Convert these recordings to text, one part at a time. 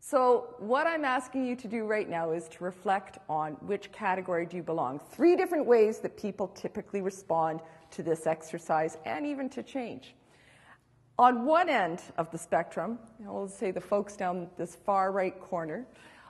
So what I'm asking you to do right now is to reflect on which category do you belong. 3 different ways that people typically respond to this exercise and even to change. On one end of the spectrum, we'll say the folks down this far right corner,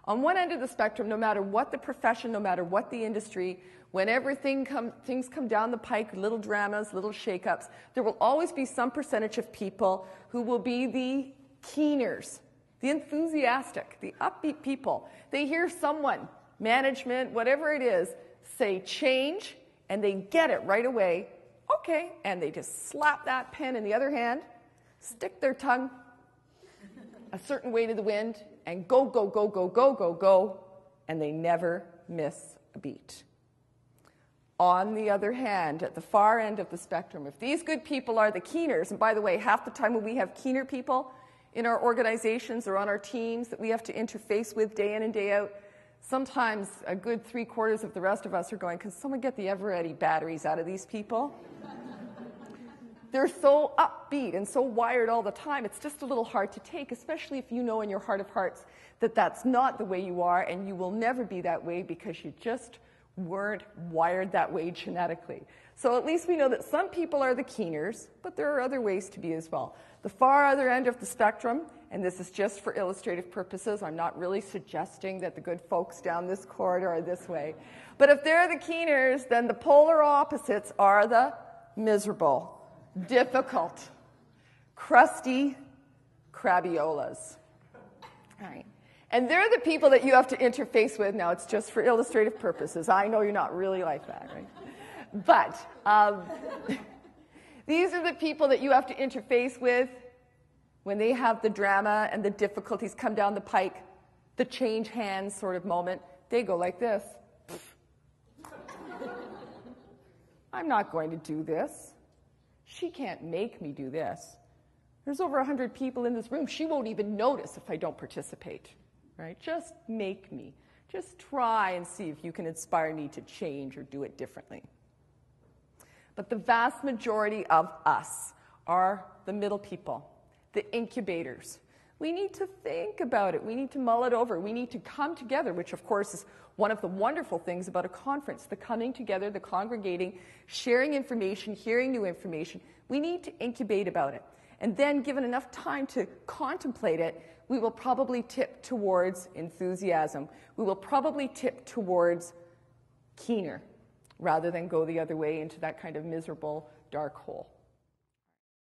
on one end of the spectrum, no matter what the profession, no matter what the industry, whenever things come down the pike, little dramas, little shakeups, there will always be some percentage of people who will be the keeners, the enthusiastic, the upbeat people. They hear someone, management, whatever it is, say change, and they get it right away. Okay, and they just slap that pen in the other hand, stick their tongue a certain way to the wind, and go, go, go, go, go, go, go, and they never miss a beat. On the other hand, at the far end of the spectrum, if these good people are the keeners, and by the way, half the time when we have keener people in our organizations or on our teams that we have to interface with day in and day out, sometimes a good 3/4 of the rest of us are going, can someone get the ever-ready batteries out of these people? They're so upbeat and so wired all the time, it's just a little hard to take, especially if you know in your heart of hearts that that's not the way you are, and you will never be that way because you just weren't wired that way genetically. So at least we know that some people are the keeners, but there are other ways to be as well. The far other end of the spectrum, and this is just for illustrative purposes, I'm not really suggesting that the good folks down this corridor are this way, but if they're the keeners, then the polar opposites are the miserable, difficult, crusty crabbiolas. All right. And they're the people that you have to interface with. Now, it's just for illustrative purposes. I know you're not really like that, right? But these are the people that you have to interface with when they have the drama and the difficulties come down the pike, the change hands sort of moment. They go like this. I'm not going to do this. She can't make me do this. There's over 100 people in this room. She won't even notice if I don't participate, right? Just make me. Just try and see if you can inspire me to change or do it differently. But the vast majority of us are the middle people, the incubators. We need to think about it. We need to mull it over. We need to come together, which of course is one of the wonderful things about a conference, the coming together, the congregating, sharing information, hearing new information. We need to incubate about it. And then, given enough time to contemplate it, we will probably tip towards enthusiasm. We will probably tip towards keener, rather than go the other way into that kind of miserable, dark hole.